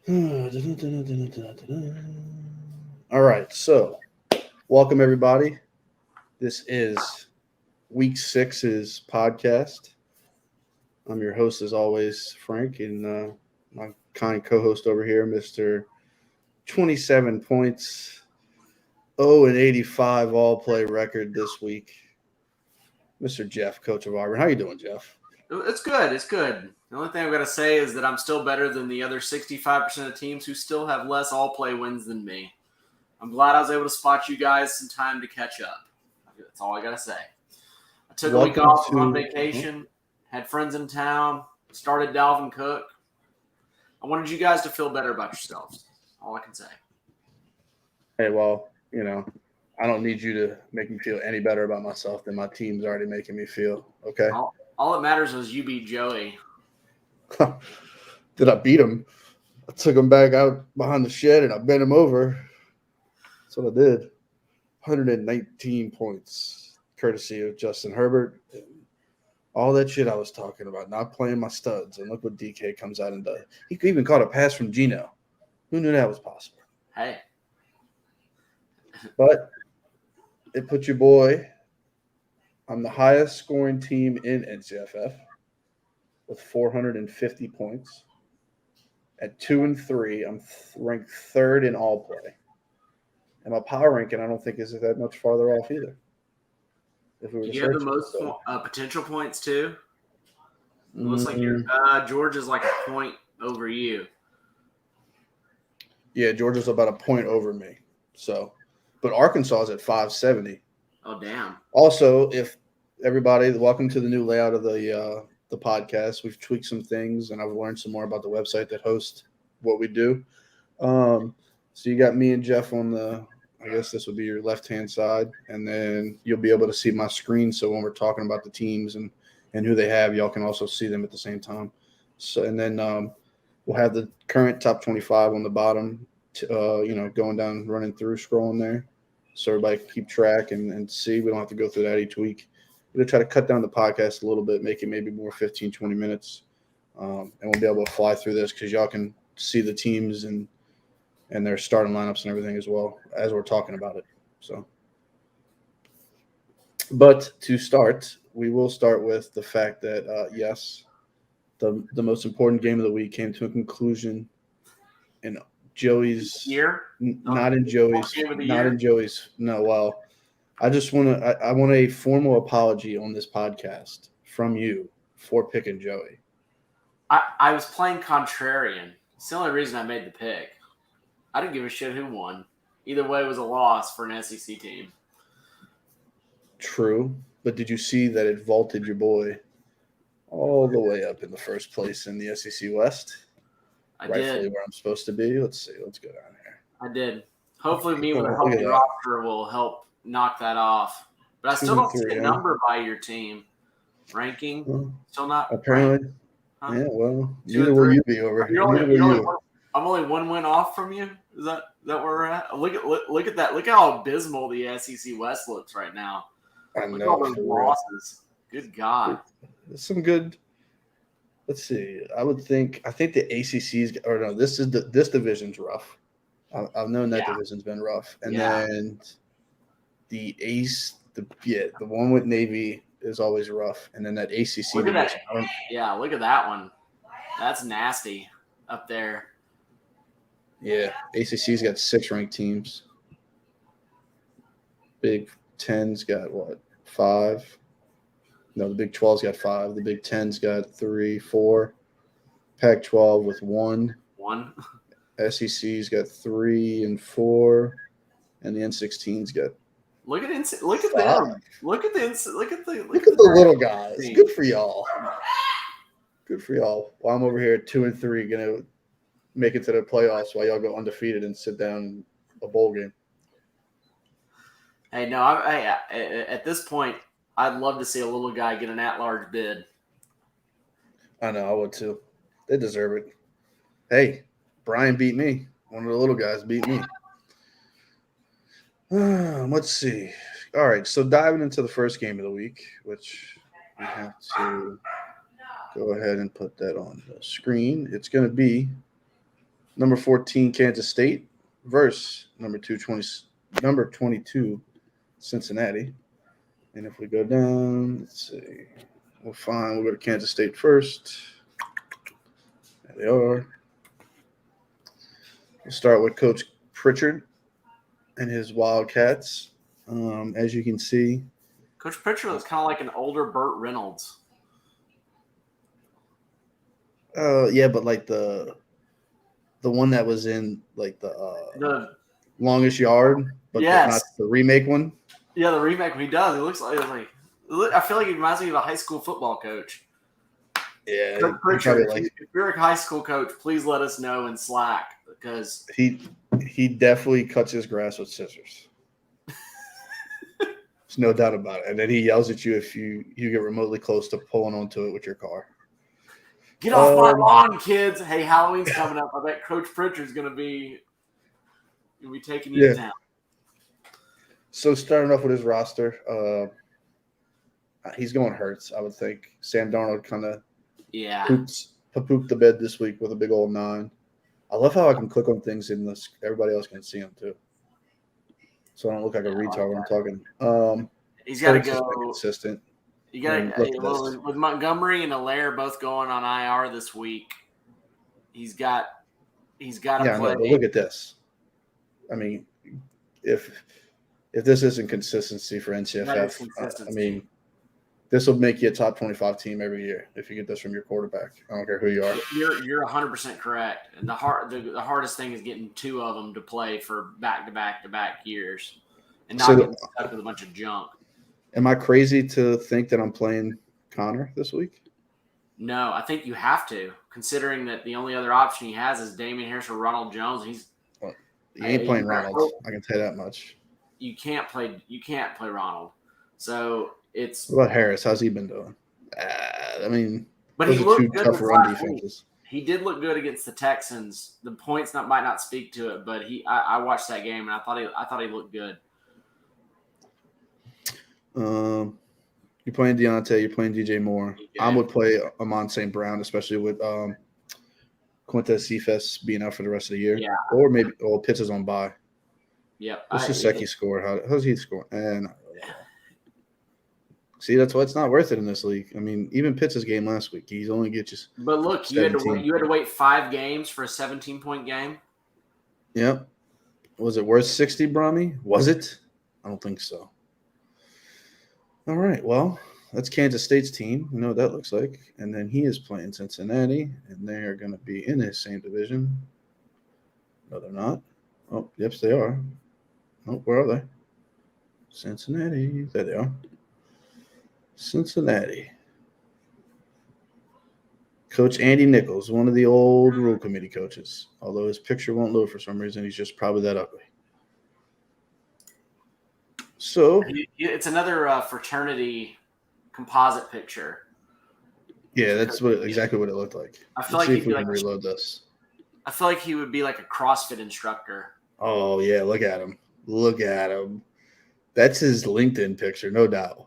All right, so welcome everybody. This is week six's podcast. I'm your host, as always, Frank, and my kind co-host over here, Mr. 27 points, 0-85 all-play record this week, Mr. Jeff, coach of Auburn. How you doing, Jeff? It's good. It's good. The only thing I've got to say is that I'm still better than the other 65% of teams who still have less all-play wins than me. I'm glad I was able to spot you guys some time to catch up. That's all I got to say. I took a week off on vacation, had friends in town, started Dalvin Cook. I wanted you guys to feel better about yourselves. All I can say. Hey, well, I don't need you to make me feel any better about myself than my team's already making me feel. Okay. All that matters is you beat Joey. Did I beat him? I took him back out behind the shed and I bent him over. That's what I did. 119 points, courtesy of Justin Herbert. And all that shit I was talking about, not playing my studs. And look what DK comes out and does. He even caught a pass from Geno. Who knew that was possible? Hey. But it put your boy on the highest scoring team in NCFF with 450 points. At 2-3, I'm ranked third in all play. And my power ranking, I don't think is that much farther off either. If we were you have the most potential points too. It looks like George is like a point over you. Yeah, Georgia's about a point over me. So, but Arkansas is at 570. Oh, damn. Also, if everybody, welcome to the new layout of the podcast. We've tweaked some things, and I've learned some more about the website that hosts what we do. So you got me and Jeff on the, I guess this would be your left-hand side, and then you'll be able to see my screen. So when we're talking about the teams and who they have, y'all can also see them at the same time. So, and then we'll have the current top 25 on the bottom, going down, running through, scrolling there. So everybody can keep track and see. We don't have to go through that each week. We're going to try to cut down the podcast a little bit, make it maybe more 15, 20 minutes. And we'll be able to fly through this because y'all can see the teams and their starting lineups and everything as well as we're talking about it. So, but to start, we will start with the fact that, yes, the most important game of the week came to a conclusion in Joey's year, not in Joey's. No, well, I just I want a formal apology on this podcast from you for picking Joey. I was playing contrarian. It's the only reason I made the pick. I didn't give a shit who won. Either way, it was a loss for an SEC team. True, but did you see that it vaulted your boy all the way up in the first place in the SEC West? I Rightfully did. Where I'm supposed to be. Let's see. Let's go down here. I did. Hopefully, me with a healthy roster will help knock that off. But I still don't see a number by your team ranking. Still not. Apparently. Huh? Yeah. Well, neither will you be over here. I'm only one win off from you. Is that where we're at? Look at that. Look how abysmal the SEC West looks right now. I Look know. at all those losses. Good God. There's some good. Let's see. I think the ACC's or no. This division's rough. I've known that division's been rough, and then the the one with Navy is always rough, and then that ACC. Look at that. Yeah, look at that one. That's nasty up there. Yeah, ACC's got 6 ranked teams. Big 10's got what? 5. No, the Big 12's got 5. The Big 10's got 3, 4. Pac-12 with 1. SEC's got 3 and 4, and the N16's got. Look at them. Look at the little guys. Good for y'all. Good for y'all. While I'm over here at 2-3, gonna make it to the playoffs while y'all go undefeated and sit down in a bowl game. Hey, no, at this point, I'd love to see a little guy get an at-large bid. I know, I would too. They deserve it. Hey, Brian beat me. One of the little guys beat me. Let's see. All right, so diving into the first game of the week, which we have to go ahead and put that on the screen. It's going to be Number 14, Kansas State versus number 22, Cincinnati. And if we go down, let's see. We'll go to Kansas State first. There they are. We'll start with Coach Pritchard and his Wildcats. As you can see, Coach Pritchard looks kind of like an older Burt Reynolds. yeah, but like the one that was in like the Longest Yard, but not the remake one. Yeah, the remake. He does. It looks like I feel like he reminds me of a high school football coach. Yeah, Coach Pritchard, if you're a high school coach, please let us know in Slack because he definitely cuts his grass with scissors. There's no doubt about it. And then he yells at you if you get remotely close to pulling onto it with your car. Get off my lawn, kids! Hey, Halloween's coming up. I bet Coach Pritchard's gonna be taking you to town. So starting off with his roster, he's going Hurts, I would think. Sam Darnold kind of pooped the bed this week with a big old 9. I love how I can click on things and everybody else can see them too. So I don't look like a retard when I'm talking. He's got to go consistent. You got to with Montgomery and Allaire both going on IR this week. He's got to play. No, but look at this. I mean, if this isn't consistency for NCFF, I mean, this will make you a top 25 team every year if you get this from your quarterback. I don't care who you are. You're 100% correct. And the hardest thing is getting 2 of them to play for back-to-back years and not getting stuck with a bunch of junk. Am I crazy to think that I'm playing Connor this week? No, I think you have to, considering that the only other option he has is Damian Harris or Ronald Jones. He ain't playing Ronald. I can tell you that much. You can't play Ronald. So it's. What about Harris? How's he been doing? I mean, but he looked good tougher run defenses. He did look good against the Texans. The points might not speak to it, but I watched that game and I thought he looked good. You're playing Deontay. You're playing DJ Moore. I would play Amon St. Brown, especially with Quintez Cephas being out for the rest of the year. Yeah. Or maybe Pitts is on bye. Yep. What's Gesicki score? How's he score? See, that's why it's not worth it in this league. I mean, even Pitts' game last week, he's only get you. But look, you had to wait 5 games for a 17-point game. Yep. Was it worth 60, Brahmi? Was it? I don't think so. All right, well, that's Kansas State's team. We know what that looks like. And then he is playing Cincinnati, and they are going to be in his same division. No, they're not. Oh, yes, they are. Oh, where are they? Cincinnati. There they are. Cincinnati. Coach Andy Nichols, one of the old rule committee coaches. Although his picture won't load for some reason, he's just probably that ugly. So it's another fraternity composite picture. Yeah, that's exactly what it looked like. I feel like he'd be like reload this. I feel like he would be like a CrossFit instructor. Oh yeah, look at him. Look at him. That's his LinkedIn picture, no doubt.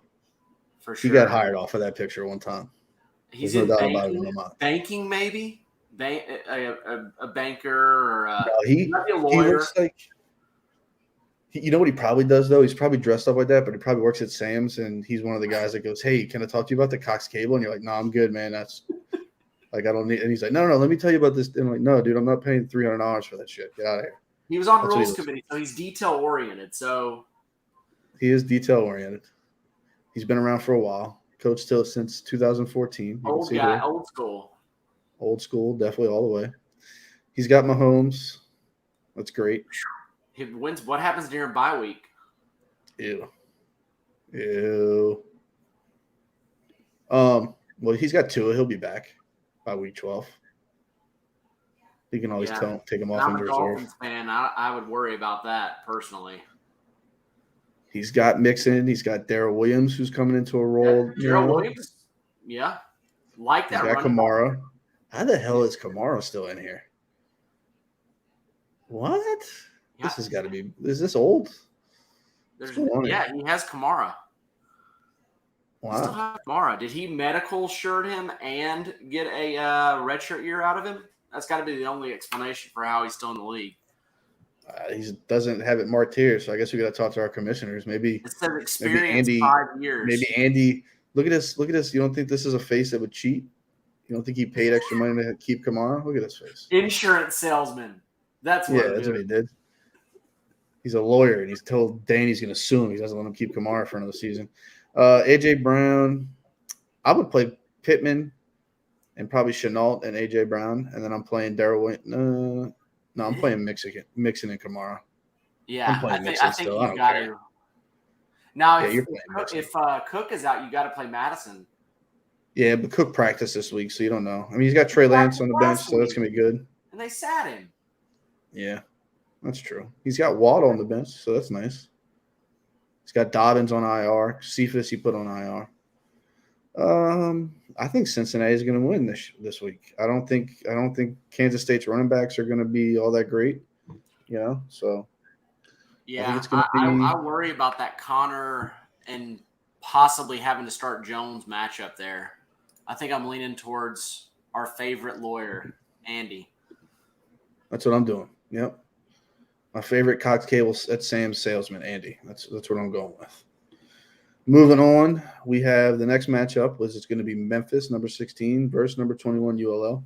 For sure. He got hired off of that picture one time. He's in banking, maybe a banker or he might be a lawyer. He looks like. You know what he probably does, though? He's probably dressed up like that, but he probably works at Sam's, and he's one of the guys that goes, hey, can I talk to you about the Cox cable? And you're like, no, I'm good, man. That's like, I don't need – and he's like, no, let me tell you about this. And I'm like, no, dude, I'm not paying $300 for that shit. Get out of here. He was on rules committee, so he's detail-oriented. So he is detail-oriented. He's been around for a while. Coached till since 2014. Old guy, old school. Old school, definitely all the way. He's got Mahomes. That's great. He wins. What happens during bye week? Ew. Well, he's got Tua. He'll be back by week 12. You can always take him off injury reserve. I'm a Dolphins fan. I would worry about that personally. He's got Mixon. He's got Darrell Williams, who's coming into a role. Darrell Williams, like that. He's got Kamara. How the hell is Kamara still in here? What? Yeah. This has got to be. Is this old? He has Kamara. Wow. He still has Kamara. Did he medical shirt him and get a redshirt year out of him? That's got to be the only explanation for how he's still in the league. He doesn't have it marked here, so I guess we got to talk to our commissioners. Maybe It says experience Andy. 5 years. Maybe Andy. Look at this. Look at this. You don't think this is a face that would cheat? You don't think he paid extra money to keep Kamara? Look at this face. Insurance salesman. That's what that's what he did. He's a lawyer, and he's told Dane he's going to sue him. He doesn't let him keep Kamara for another season. AJ Brown. I would play Pittman and probably Chenault and AJ Brown, and then I'm playing Darryl. No, I'm playing Mixon and Kamara. Yeah, I'm playing I think you got to. Now, if Cook is out, you got to play Madison. Yeah, but Cook practiced this week, so you don't know. I mean, he's got Trey Lance on the bench, so that's going to be good. And they sat him. Yeah, that's true. He's got Waddle on the bench, so that's nice. He's got Dobbins on IR. Cephas he put on IR. I think Cincinnati is going to win this week. I don't think Kansas State's running backs are going to be all that great, so yeah, I worry about that Connor and possibly having to start Jones matchup there. I think I'm leaning towards our favorite lawyer, Andy. That's what I'm doing. Yep. My favorite Cox Cable at Sam's salesman, Andy. That's what I'm going with. Moving on, we have the next matchup it's going to be Memphis, number 16, versus number 21, ULL.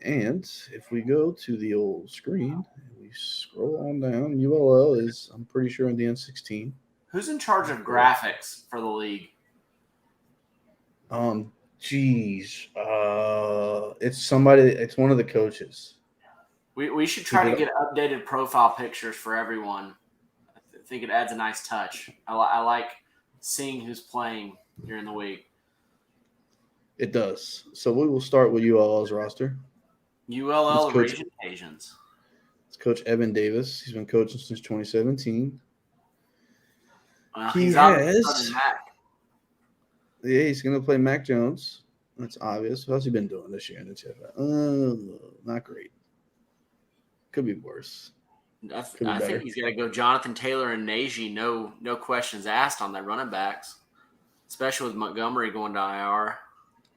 And if we go to the old screen, and we scroll on down, ULL is, I'm pretty sure, in the N16. Who's in charge of graphics for the league? It's one of the coaches. We should try to get updated profile pictures for everyone. I think it adds a nice touch. I like seeing who's playing during the week. It does. So we will start with ULL's roster. ULL Raging Cajuns. It's Coach Evan Davis. He's been coaching since 2017. He's going to play Mac Jones. That's obvious. How's he been doing this year in the NCFF? Not great. Could be worse. I think he's got to go Jonathan Taylor and Najee. No questions asked on their running backs, especially with Montgomery going to IR.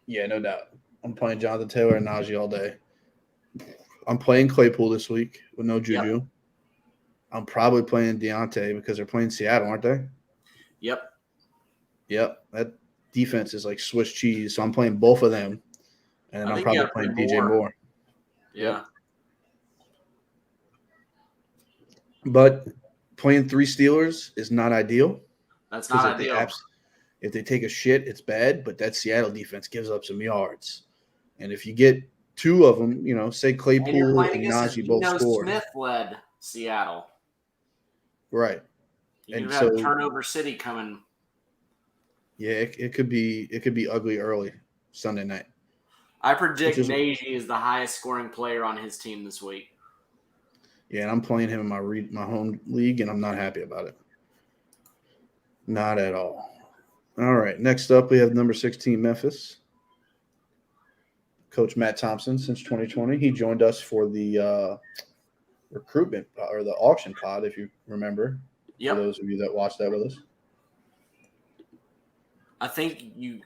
Yeah, no doubt. I'm playing Jonathan Taylor and Najee all day. I'm playing Claypool this week with no Juju. Yep. I'm probably playing Deontay because they're playing Seattle, aren't they? Yep. That defense is like Swiss cheese, so I'm playing both of them. And then I'm probably playing DJ Moore. Yeah. Yep. But playing 3 Steelers is not ideal. That's not ideal. If they take a shit, it's bad, but that Seattle defense gives up some yards. And if you get 2 of them, say Claypool and Najee both score. Smith led Seattle. Right. You have turnover city coming. Yeah, it could be ugly early Sunday night. I predict Najee is the highest scoring player on his team this week. Yeah, and I'm playing him in my home league, and I'm not happy about it. Not at all. All right, next up we have number 16, Memphis. Coach Matt Thompson since 2020. He joined us for the recruitment or the auction pod, if you remember. Yep. For those of you that watched that with us. I think you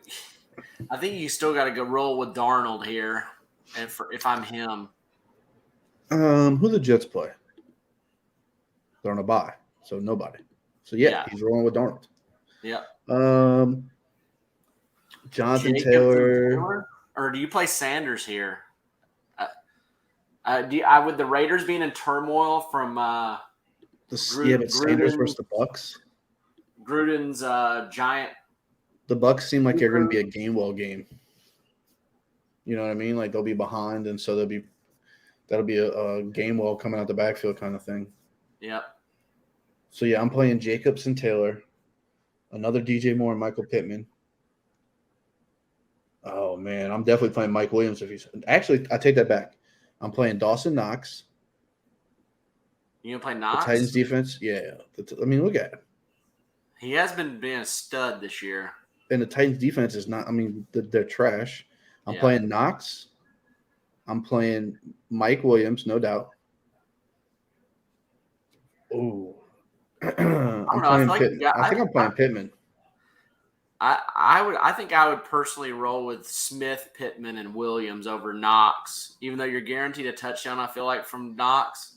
still got to go roll with Darnold here, if I'm him. Who the Jets play? They're on a bye, so nobody. So yeah. He's rolling with Darnold. Yeah. Jonathan Taylor. Or do you play Sanders here? With the Raiders being in turmoil from but Sanders versus the Bucs. Gruden's giant. The Bucs seem like they're going to be a Gainwell game. You know what I mean? Like they'll be behind, and so that'll be a Gainwell coming out the backfield kind of thing. Yep. So yeah, I'm playing Jacobs and Taylor, another DJ Moore and Michael Pittman. Oh man, I'm definitely playing Mike Williams actually. I take that back. I'm playing Dawson Knox. You gonna play Knox? The Titans defense, yeah. I mean, look at him. He has been being a stud this year. And the Titans defense is not. I mean, they're trash. I'm playing Knox. I'm playing Mike Williams, no doubt. Oh, I'm playing Pittman. I think I'm playing Pittman. I think I would personally roll with Smith, Pittman, and Williams over Knox, even though you're guaranteed a touchdown. I feel like from Knox.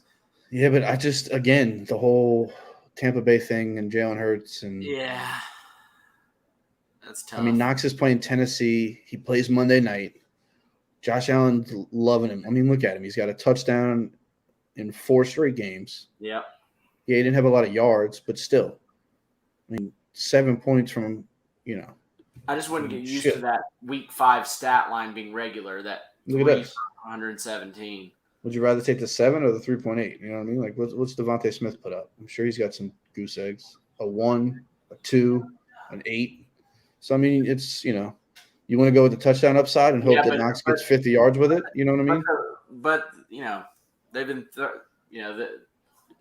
Yeah, but I just again the whole Tampa Bay thing and Jalen Hurts and Yeah, that's tough. I mean Knox is playing Tennessee. He plays Monday night. Josh Allen's loving him. I mean, look at him. He's got a touchdown in 4 straight games. Yep. Yeah, he didn't have a lot of yards, but still, I mean, 7 points from I just wouldn't get used to that week 5 stat line being regular. That Look at 3 this. for 117. Would you rather take the 7 or the 3.8? You know what I mean? Like, what's Devontae Smith put up? I'm sure he's got some goose eggs. A 1, a 2, an 8. So I mean, it's you want to go with the touchdown upside and hope that Knox gets 50 yards with it. You know what I mean? But they've been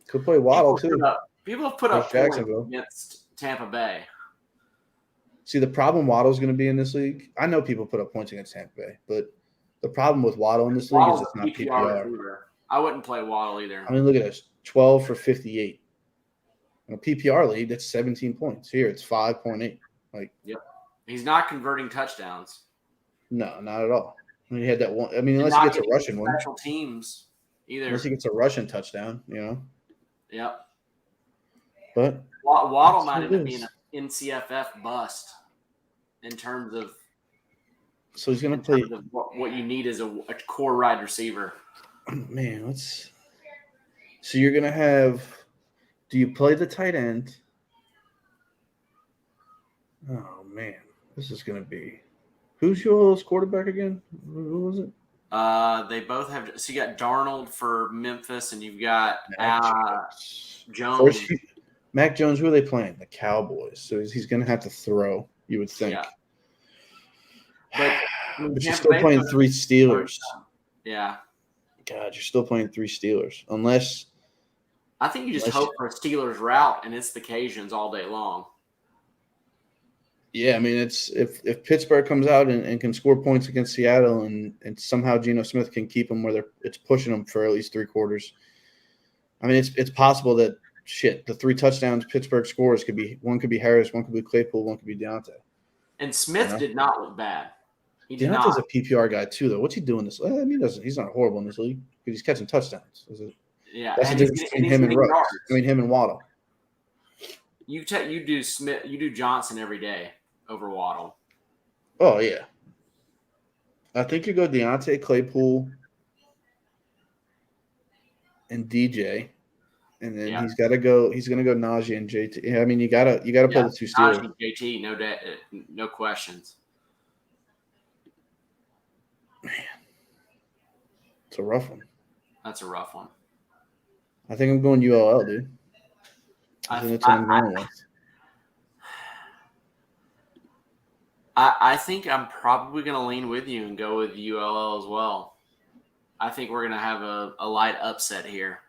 could play Waddle too. People have put up points against Tampa Bay. See, the problem Waddle's going to be in this league. I know people put up points against Tampa Bay, but the problem with Waddle in this league is it's not PPR. I wouldn't play Waddle either. I mean, look at this: 12 for 58. In a PPR league, that's 17 points. Here, it's 5.8. Yep. He's not converting touchdowns. No, not at all. I mean, he had that one. I mean, unless he gets a rushing one. Special teams either. Unless he gets a rushing touchdown, Yep. But Waddle might end up being an NCFF bust in terms of. So he's going to play. What you need is a core wide receiver. Man, So you're going to have. Do you play the tight end? Oh man, this is going to be. Who's your quarterback again? Who was it? They both have. So you got Darnold for Memphis, and you've got Jones. Mac Jones. Who are they playing? The Cowboys. So he's going to have to throw. You would think. Yeah. But you're still playing 3 Steelers. Yeah. God, you're still playing 3 Steelers, unless. I think you just hope for a Steelers route, and it's the Cajuns all day long. Yeah, I mean, it's if Pittsburgh comes out and can score points against Seattle and somehow Geno Smith can keep them where it's pushing them for at least 3 quarters. I mean, it's possible that the 3 touchdowns Pittsburgh scores could be Harris, one could be Claypool, one could be Deontay. And Smith did not look bad. Deontay's a PPR guy too, though. What's he doing this? I mean, he's not horrible in this league because he's catching touchdowns. That's the difference between him and Ruggs. I mean, him and Waddle. You do Smith. You do Johnson every day over Waddle. Oh yeah. I think you go Deontay, Claypool, and DJ, and then he's got to go. He's going to go Najee and JT. I mean, you gotta play the 2 Steelers. Najee, JT, no questions. Man, it's a rough one. That's a rough one. I think I'm going ULL, dude. I think that's what I'm going with. I think I'm probably going to lean with you and go with ULL as well. I think we're going to have a light upset here.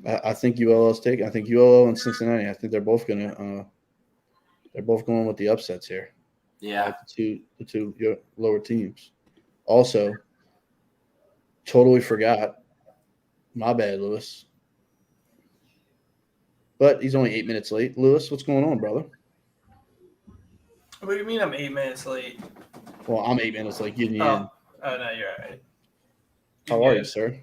I think ULL's taking. I think ULL and Cincinnati. I think they're both going to. They're both going with the upsets here. Yeah, the two lower teams. Also, totally forgot. My bad, Lewis. But he's only 8 minutes late. Lewis, what's going on, brother? What do you mean I'm 8 minutes late? Well, I'm 8 minutes late getting you in. Oh, no, you're all right. How are you, sir?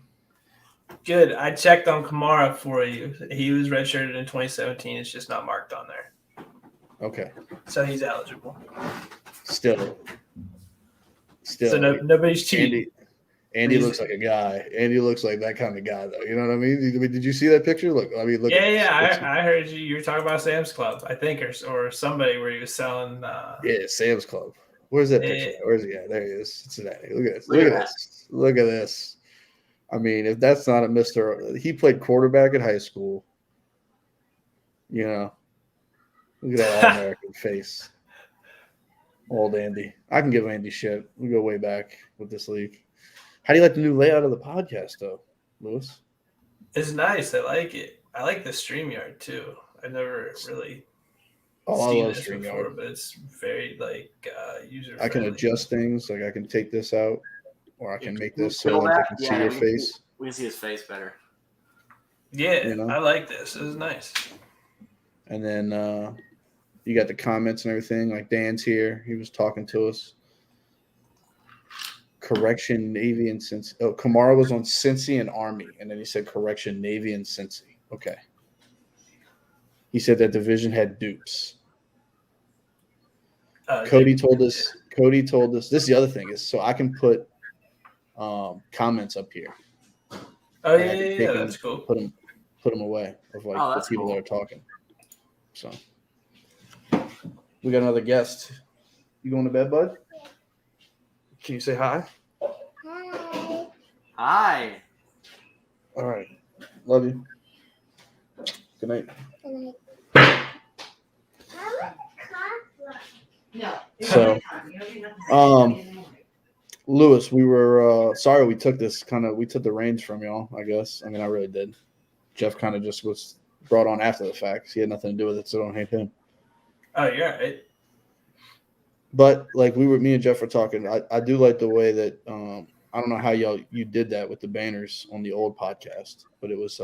Good. I checked on Kamara for you. He was redshirted in 2017. It's just not marked on there. Okay. So he's eligible. Still. So nobody's cheating. Andy looks like a guy. Andy looks like that kind of guy, though. You know what I mean? Did you see that picture? Look. I heard you. You were talking about Sam's Club, I think, or somebody where he was selling. Yeah, Sam's Club. Where's that picture? Where's he at? There he is. Cincinnati. Look at this. Look at this. Look at this. I mean, if that's not a Mr. He played quarterback in high school. You know, look at that All-American face. Old Andy. I can give Andy shit. We go way back with this league. How do you like the new layout of the podcast, though, Lewis? It's nice. I like it. I like the StreamYard, too. I've never really seen this StreamYard before, but it's very, user-friendly. I can adjust things. Like, I can take this out, or I can make this so I can see your face. We can see his face better. Yeah, I like this. This is nice. And then You got the comments and everything. Like Dan's here. He was talking to us. Correction, Navy, and Cincy. Oh, Kamara was on Cincy and Army, and then he said correction, Navy and Cincy. Okay. He said that division had dupes. Cody told us. This is the other thing is so I can put comments up here. Oh yeah, that's cool. Put them away of like the people that are talking. So we got another guest. You going to bed, bud? Can you say hi? Hi. Hi. All right. Love you. Good night. Good night. So, Lewis, we were sorry we took the reins from y'all, I guess. I mean, I really did. Jeff kind of just was brought on after the fact. He had nothing to do with it, so don't hate him. Oh, you're right. But like me and Jeff were talking, I do like the way that I don't know how you did that with the banners on the old podcast, but it was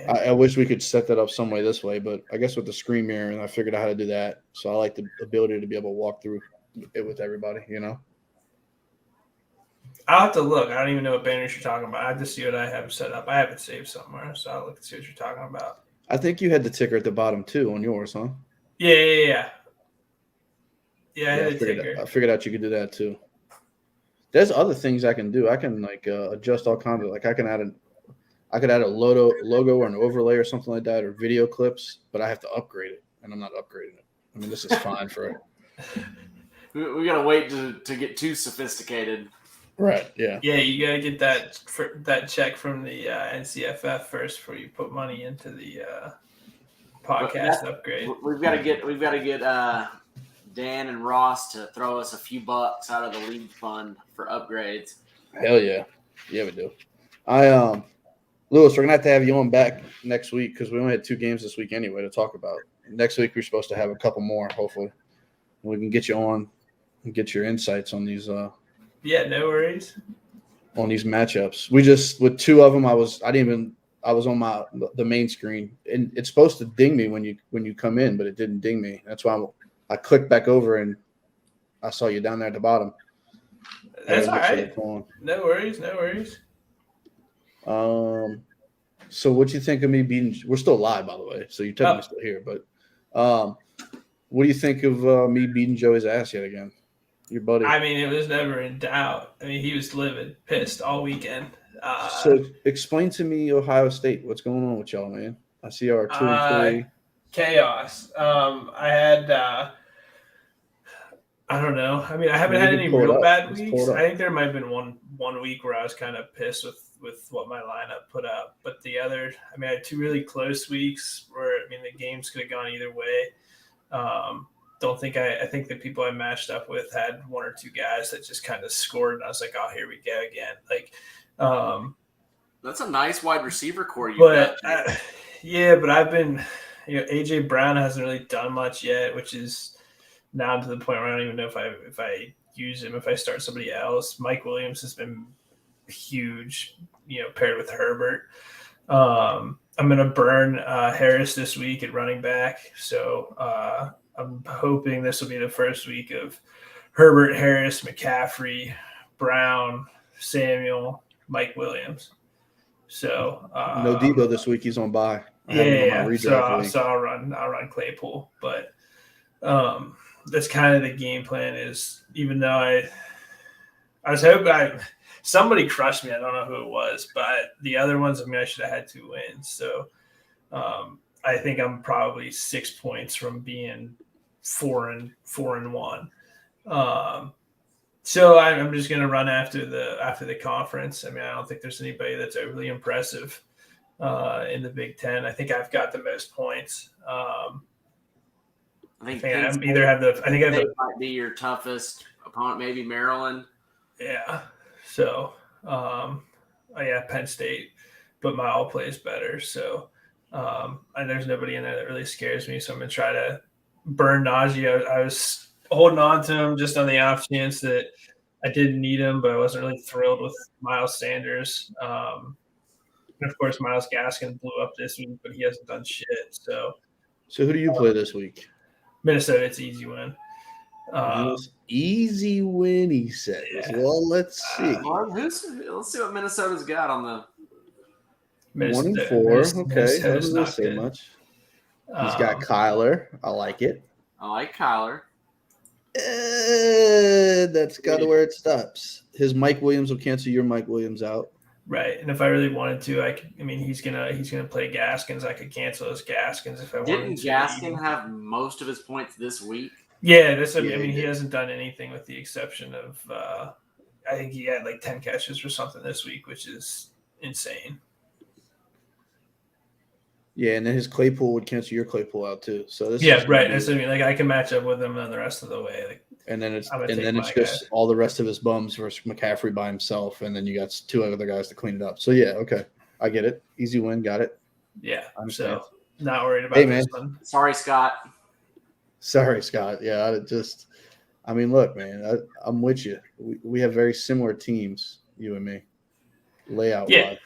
I wish we could set that up some way this way, but I guess with the screen mirror, and I figured out how to do that. So I like the ability to be able to walk through it with everybody, you know? I'll have to look. I don't even know what banners you're talking about. I have to see what I have set up. I have it saved somewhere, so I'll look and see what you're talking about. I think you had the ticker at the bottom too on yours, huh? Yeah, I had I figured out you could do that too. There's other things I can do. I can like adjust all kinds of like I could add a logo or an overlay or something like that or video clips, but I have to upgrade it, and I'm not upgrading it. I mean, this is fine for it. We gotta wait to get too sophisticated. Right. Yeah. Yeah, you gotta get that check from the NCFF first before you put money into the podcast upgrade. We've got to get Dan and Ross to throw us a few bucks out of the league fund for upgrades. Hell yeah, we do. Lewis, we're gonna have to have you on back next week because we only had 2 games this week anyway to talk about. Next week we're supposed to have a couple more. Hopefully, we can get you on and get your insights on these. Yeah, no worries. On these matchups, we just with 2 of them. I was on the main screen, and it's supposed to ding me when you come in, but it didn't ding me. That's why I clicked back over and I saw you down there at the bottom. That's all right. No worries. So what you think of me beating? We're still live, by the way, so you're technically still here. But what do you think of me beating Joey's ass yet again? Your buddy. I mean, it was never in doubt. I mean, he was livid, pissed all weekend. So explain to me Ohio State. What's going on with y'all, man? I see our 2-3 chaos. I had. I don't know. I mean, I haven't had any real bad weeks. I think there might have been one week where I was kind of pissed with what my lineup put up. But the other, I mean, I had 2 really close weeks where, I mean, the games could have gone either way. I think the people I matched up with had 1 or 2 guys that just kind of scored. And I was like, oh, here we go again. Like, that's a nice wide receiver core. But I've been, AJ Brown hasn't really done much yet, which is now to the point where I don't even know if I use him, if I start somebody else. Mike Williams has been huge, paired with Herbert. I'm going to burn Harris this week at running back. So I'm hoping this will be the first week of Herbert, Harris, McCaffrey, Brown, Samuel, Mike Williams. So no Debo this week. He's on bye. So I'll run Claypool, but that's kind of the game plan. Is even though I was hoping somebody crushed me. I don't know who it was, but the other ones, I mean, I should have had 2 wins. So I think I'm probably 6 points from being 4-1. So I'm just going to run after the conference. I mean, I don't think there's anybody that's overly impressive in the Big Ten. I think I've got the most points. I think might be your toughest opponent, maybe Maryland. Yeah. So, Penn State, but my all plays better. So, and there's nobody in there that really scares me. So I'm gonna try to burn Najee. I was holding on to him just on the off chance that I didn't need him, but I wasn't really thrilled with Miles Sanders. And of course, Myles Gaskin blew up this week, but he hasn't done shit. So So who do you play this week? Minnesota, it's easy win. Easy win, he says. Yeah. Well, let's see. Let's see what Minnesota's got on the 1-4. Okay, that Minnesota's doesn't not say good. much. He's got Kyler. I like it. I like Kyler. That's kind of where it stops. His Mike Williams will cancel your Mike Williams out. Right, and if I really wanted to, I could. I mean, he's gonna play Gaskins. I could cancel his Gaskins if I wanted Didn't to. Gaskin have most of his points this week? Yeah, I Yeah, mean, he he did. hasn't done anything with the exception of I think he had like 10 catches or something this week, which is insane. Yeah, and then his Claypool would cancel your Claypool out too. So this Yeah, is right. That's what I mean. Like I can match up with him on the rest of the way. Like, and then it's I'm gonna and take then it's my just guy. all the rest of his bums versus McCaffrey by himself, and then you got two other guys to clean it up. So yeah, okay, I get it. Easy win, got it. Yeah, I understand. so not worried about Hey, this man. one. Sorry, Scott. Sorry, Scott. Yeah, I mean, look, man, I'm with you. We have very similar teams, you and me, layout Yeah. wise.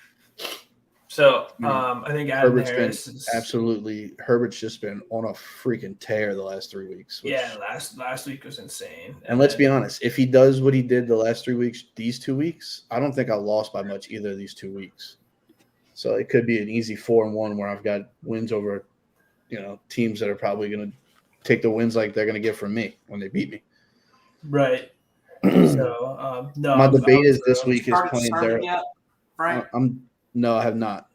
So Yeah. I think Adam Herbert's Harris been is absolutely. Herbert's just been on a freaking tear the last 3 weeks. Yeah, last week was insane. And let's be honest, if he does what he did the last 3 weeks, these 2 weeks, I don't think I lost by much either of these 2 weeks. So it could be an easy 4-1 where I've got wins over, teams that are probably going to take the wins like they're going to get from me when they beat me. Right. So no. My debate is this week is Started playing serving their. yet, Frank? No, I have not.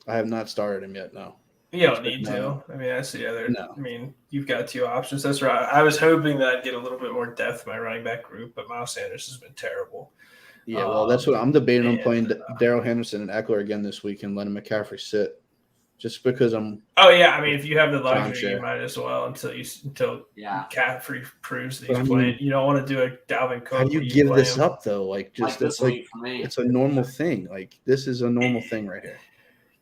I have not started him yet. No. You don't need to. No. I mean, that's the other. No. I mean, you've got two options. That's right. I was hoping that I'd get a little bit more depth in my running back group, but Miles Sanders has been terrible. Yeah, well, that's what I'm debating on and, playing Darrell Henderson and Eckler again this week and letting McCaffrey sit, just because I'm. Oh yeah, I mean, if you have the luxury, Timeshare. you might as well until Yeah. McCaffrey proves that But he's I mean, playing. You don't want to do a Dalvin Cook. How do you where give play this him. up though? Like, just this it's like week for me. it's a normal thing. Like, this is a normal thing right here.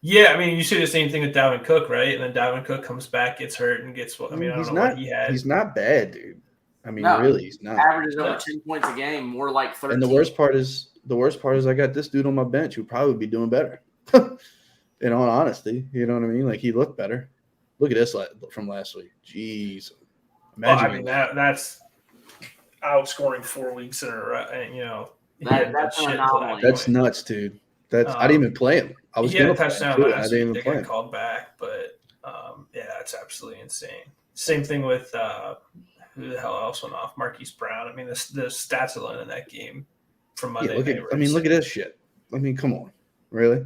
Yeah, I mean, you see the same thing with Dalvin Cook, right? And then Dalvin Cook comes back, gets hurt, and gets. I mean, I don't know what he had. He's not bad, dude. I mean, No. really, he's not. Averages over No. 10 points a game, more like 13. And the worst part is I got this dude on my bench who probably would be doing better. In all honesty, you know what I mean? Like, he looked better. Look at this from last week. Jeez. Well, Imagine I mean, that's outscoring 4 weeks in a row. And, he That- had that's an shit anomaly. till that that's point. nuts, dude. I didn't even play him. I was He had going a to play touchdown him, too. I last didn't week. even They play got him. called back, but yeah, that's absolutely insane. Same thing with who the hell else went off? Marquise Brown. I mean, the stats alone in that game from Monday. Yeah, night were look at insane. this shit. I mean, come on. Really?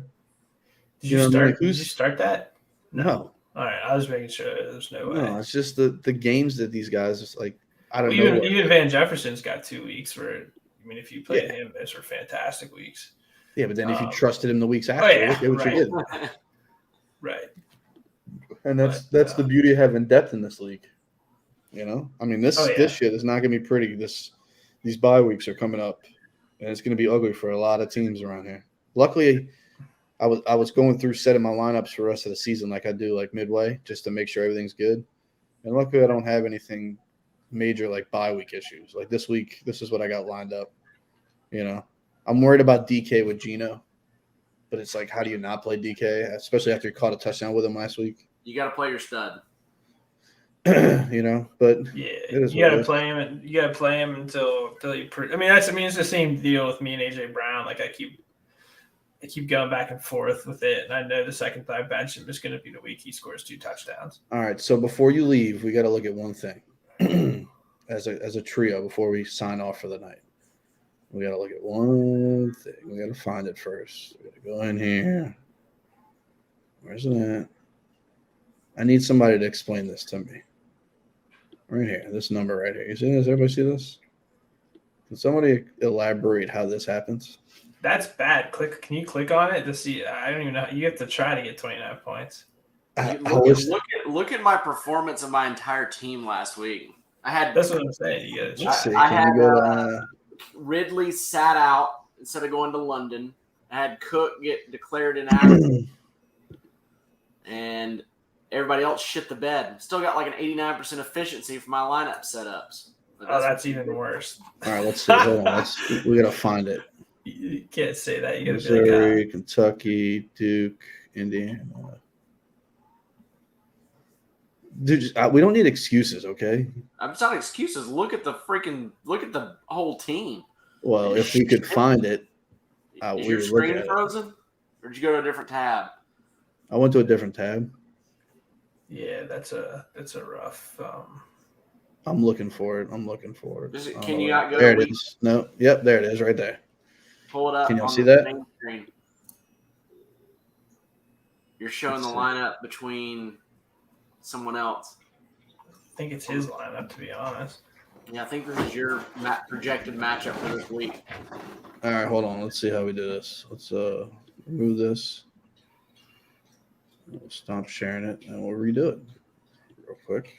Did you know you what I mean? start? Did you start that? No. All right, I was making sure there's no way. No, it's just the games that these guys just like I don't Well, know. even Van Jefferson's got 2 weeks where I mean, if you played Yeah. him, those were fantastic weeks. Yeah, but then if you trusted him the weeks after, yeah, look at what right. you did. Right. And that's But, the beauty of having depth in this league. I mean, this Oh, yeah. this shit is not gonna be pretty. These bye weeks are coming up, and it's gonna be ugly for a lot of teams around here. Luckily, I was going through setting my lineups for the rest of the season like I do like midway, just to make sure everything's good. And luckily, I don't have anything major like bye week issues. Like this week, this is what I got lined up. I'm worried about DK with Geno, but it's like, how do you not play DK, especially after you caught a touchdown with him last week? You got to play your stud. But Yeah, it is you what got it to is. play him, and you got to play him until you. I mean, it's the same deal with me and AJ Brown. Like I keep going back and forth with it, and I know the second I bench him is going to be the week he scores 2 touchdowns. All right, so before you leave, we got to look at one thing as a trio before we sign off for the night. We got to look at one thing. We got to find it first. We got to go in here. Where's it at? I need somebody to explain this to me. Right here, this number right here. You see this? Everybody see this? Can somebody elaborate how this happens? That's bad. Can you click on it to see? I don't even know. You have to try to get 29 points. Look at my performance of my entire team last week. That's what I'm saying. You got to Let's try. see. I Can had, we go to Ridley sat out instead of going to London. I had Cook get declared inactive, and everybody else shit the bed. Still got like an 89% efficiency for my lineup setups. But That's even worse. all right, let's see. Hold on. We got to find it. You can't say that. You got to be like, Missouri, Kentucky, Duke, Indiana. Dude, we don't need excuses, okay? I'm not excuses. Look at the whole team. Well, if we could find it, Is we your would look screen at it. frozen? Or did you go to a different tab? I went to a different tab. Yeah, that's a rough. I'm looking for it. Can you not go There to it is. No. Yep, there it is right there. Pull it up Can y'all on see the that? main screen. You're showing Let's the see. lineup between someone else. I think it's his lineup, to be honest. Yeah, I think this is your projected matchup for this week. All right, hold on. Let's see how we do this. Let's remove this. We'll stop sharing it and we'll redo it real quick.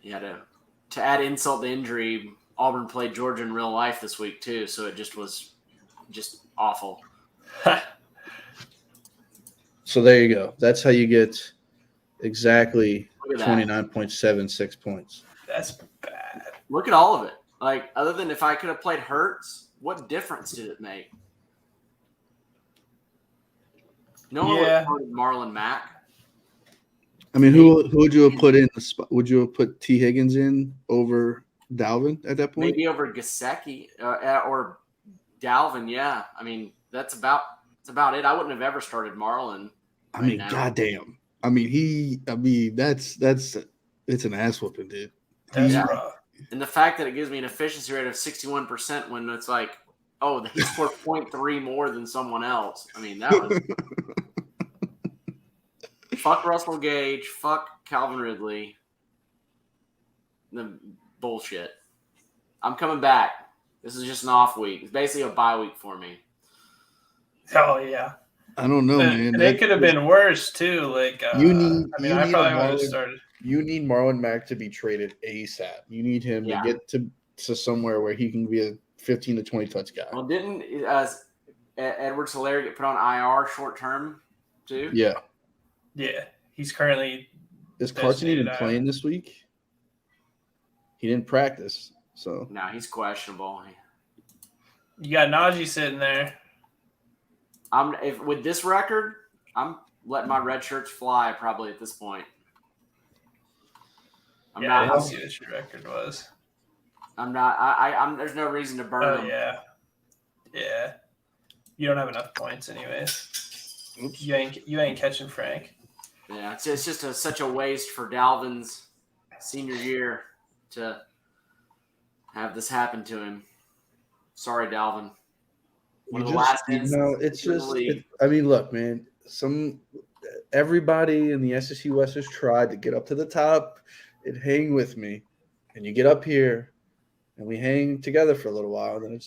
Yeah, to add insult to injury, Auburn played Georgia in real life this week too, so it just was awful. So there you go. That's how you get exactly Look at that. 29.76 points. That's bad. Look at all of it. Like, other than if I could have played Hurts, what difference did it make? No one would have started Marlon Mack. I mean, who would you have put in the spot? Would you have put T. Higgins in over Dalvin at that point? Maybe over Gesicki or Dalvin. Yeah, I mean that's about it. I wouldn't have ever started Marlon. I mean, goddamn. I mean, that's it's an ass whooping, dude. That's rough. And the fact that it gives me an efficiency rate of 61% when it's like, oh, he scored 0.3 more than someone else. I mean, that was fuck Russell Gage, fuck Calvin Ridley. The bullshit. I'm coming back. This is just an off week. It's basically a bye week for me. Oh yeah. I don't know, man. And it could have been worse too. Like I probably would have started. You need Marlon Mack to be traded ASAP. You need him to get to somewhere where he can be a 15 to 20 touch guy. Well, didn't Edwards-Helaire get put on IR short term too? Yeah. Yeah, he's currently. Is Carson even playing this week? He didn't practice, so. No, he's questionable. You got Najee sitting there. With this record, I'm letting my red shirts fly probably at this point. I didn't see what your record was. I'm not. There's no reason to burn them. Yeah. You don't have enough points, anyways. Oops. You ain't catching Frank. Yeah, it's just such a waste for Dalvin's senior year to have this happen to him. Sorry, Dalvin. It's just. I mean, look, man. Everybody in the SEC West has tried to get up to the top and hang with me, and you get up here, and we hang together for a little while, and then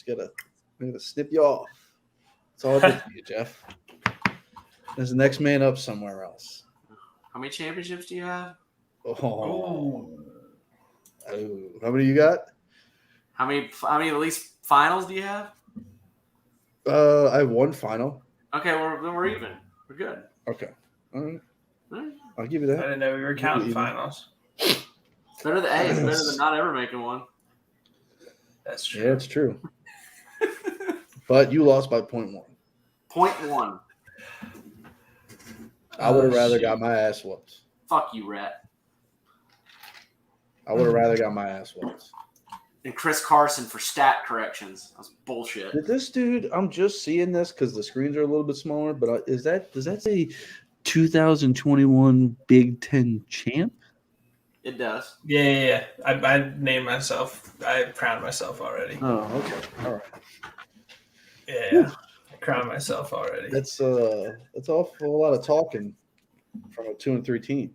I'm gonna snip you off. That's all I did to you, Jeff. There's the next man up somewhere else. How many championships do you have? Oh. How many you got? How many at least finals do you have? I have one final. Okay, well, then we're even. We're good. Okay. All right. I'll give you that. I didn't know we were counting finals. It's better than not ever making one. That's true. Yeah, it's true. But you lost by 0.1. 0.1. I would have rather got my ass whooped. Fuck you, Rat. I would have rather got my ass whooped. And Chris Carson for stat corrections. That's bullshit. Did this dude? I'm just seeing this because the screens are a little bit smaller. But does that say 2021 Big Ten champ? It does. Yeah. I named myself. I crowned myself already. Oh, okay. All right. Yeah. Whew. I crowned myself already. That's awful lot of talking from a 2-3 team.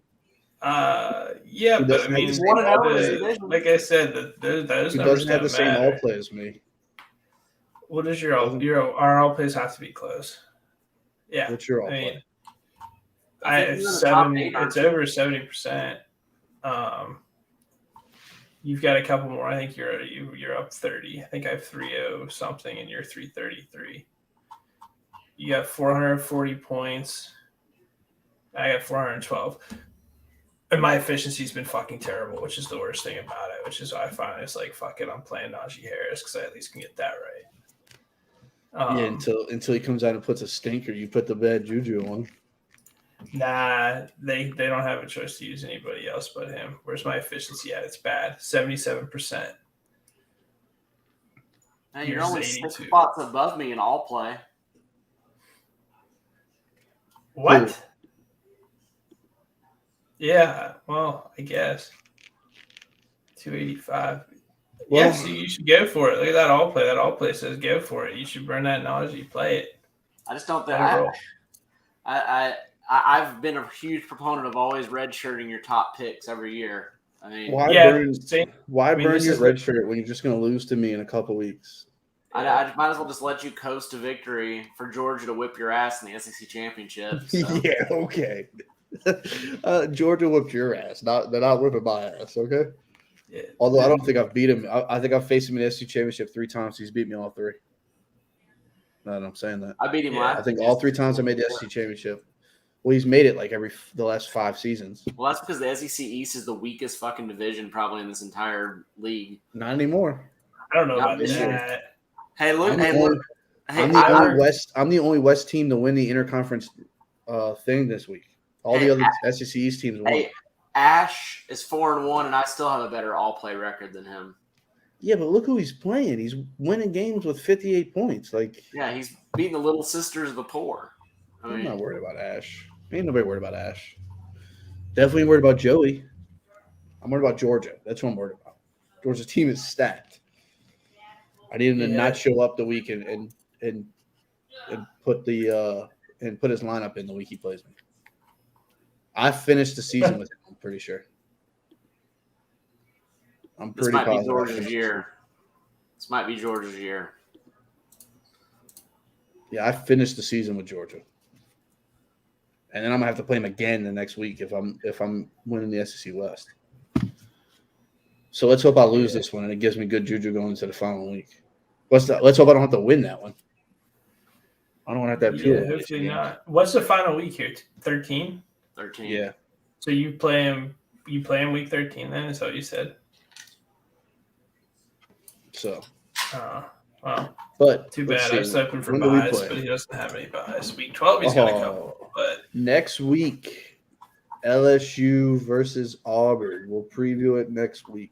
Yeah, but I mean, like I said, there's he no doesn't have the same all play as me. What is our all plays have to be close? Yeah. What's your all play? It's over 70%. You've got a couple more. I think you're up 30. I think I have 3-0 something, and you're 333. You got 440 points. I got 412. And my efficiency's been fucking terrible, which is the worst thing about it, which is why I finally it's like, fuck it, I'm playing Najee Harris because I at least can get that right. Until he comes out and puts a stinker, you put the bad juju on. Nah, they don't have a choice to use anybody else but him. Where's my efficiency at? It's bad. 77%. Hey, you're Yours is only 6 82. spots above me in all play. What? Who? Yeah, well, I guess. 285. Well, Yeah, so you should go for it. Look at that all play. That all play says go for it. You should burn that nausea. Play it. I just don't think Let it roll. I've been a huge proponent of always redshirting your top picks every year. I mean, why Yeah, burn? same. Why I mean, burn this your is red shirt when you're just going to lose to me in a couple weeks? I might as well just let you coast to victory for Georgia to whip your ass in the SEC championship. So. Yeah, okay. Georgia whipped your ass. They're not whipping my ass. Okay. Yeah. Although I don't think I've beat him. I think I've faced him in the SEC championship 3 times. He's beat me all 3. No, I'm saying that. I beat him Yeah. last. I think all 3 times I made the SEC championship. Well, he's made it like the last 5 seasons. Well, that's because the SEC East is the weakest fucking division probably in this entire league. Not anymore. I don't know Not about this year. that. Hey, look! I'm Hey, the look! only- Hey, I'm the only West team to win the interconference thing this week. All the other SEC East teams won. Hey, Ash is 4-1, and I still have a better all-play record than him. Yeah, but look who he's playing. He's winning games with 58 points. Like, Yeah, he's beating the little sisters of the poor. I'm not worried about Ash. Ain't nobody worried about Ash. Definitely worried about Joey. I'm worried about Georgia. That's what I'm worried about. Georgia's team is stacked. I need him to not show up the week and put the and put his lineup in the week he plays me. I finished the season with him, I'm pretty sure. I'm This pretty might be positive. Georgia's year. This might be Georgia's year. Yeah, I finished the season with Georgia. And then I'm gonna have to play him again the next week if I'm winning the SEC West. So let's hope I lose this one and it gives me good juju going into the following week. Let's hope I don't have to win that one. I don't want to have to have 2. Hopefully not. What's the final week here? 13? 13. Yeah. So you play him week 13 then, is that what you said? So Well, but too let's bad. see. I was hoping for When do we bias, play? but he doesn't have any bias. Week 12 he's got a couple. But Next week, LSU versus Auburn. We'll preview it next week.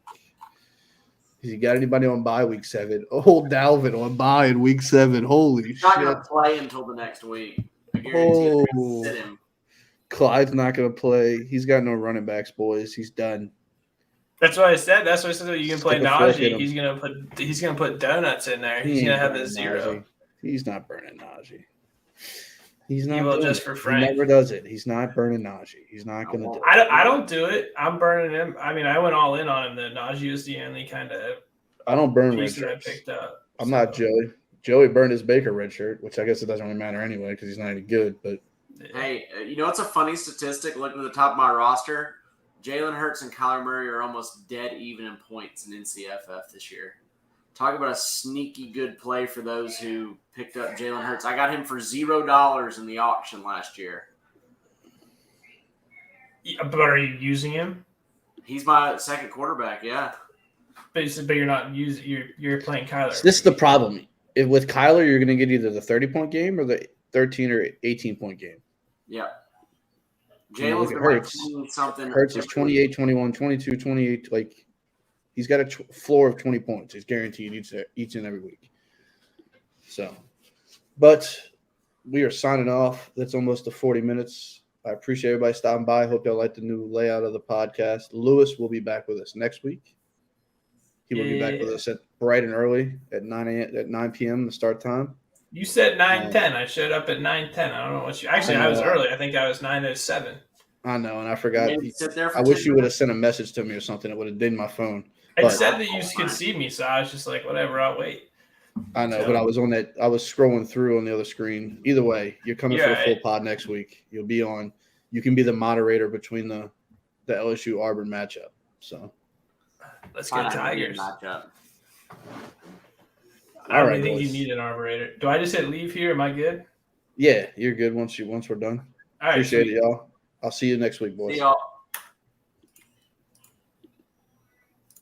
You got anybody on bye week 7? Old Dalvin on bye in week 7. Holy He's not shit. going to play until the next week. I guarantee you're going to sit him. Clyde's not going to play. He's got no running backs, boys. He's done. that's what I said. That's what I said. You can play Stick a fork in Najee. him. He's gonna put donuts in there. He He's ain't gonna have burning the 0. Najee. He's not burning Najee. He's not He will doing just it. for He Frank. never does it. He's not burning Najee. He's not going to do it. I don't do it. I'm burning him. I mean, I went all in on him. The Najee was the only kind of I don't burn red piece that I shirts. picked up. I'm not Joey. Joey burned his Baker red shirt, which I guess it doesn't really matter anyway because he's not any good. But Hey, you know what's a funny statistic? Looking at the top of my roster, Jalen Hurts and Kyler Murray are almost dead even in points in NCFF this year. Talk about a sneaky good play for those who picked up Jalen Hurts. I got him for $0 in the auction last year. But are you using him? He's my second quarterback, yeah. But you're not using. You're playing Kyler. this is the problem. With Kyler, you're going to get either the 30-point game or the 13 or 18-point game. Yeah. Look Jalen's at been Hurts. like something. Hurts is 28, 21, 22, 28. Like, he's got a floor of 20 points. He's guaranteed each and every week. So, but we are signing off. That's almost the 40 minutes. I appreciate everybody stopping by. Hope y'all like the new layout of the podcast. Lewis will be back with us next week. He will be back with us at bright and early at 9 p.m. the start time. You said 9:10. I showed up at 9:10. I don't know what you. Actually, I was early. I think I was 9:07. I know, and I forgot. Sit there for I wish 10 you would have minutes. sent a message to me or something. It would have dinged my phone. I But- said that you could see me, so I was just like, whatever. I'll wait. I know, but I was on that. I was scrolling through on the other screen. Either way, you're coming for the full pod next week. You'll be on. You can be the moderator between the LSU Auburn matchup. So Let's Fine, get I need a Tigers. matchup. I don't All right, really think boys. you need an arbiter. Do I just hit leave here? Am I good? yeah, you're good once we're done. All right. Appreciate sweet. it, y'all. I'll see you next week, boys. See y'all.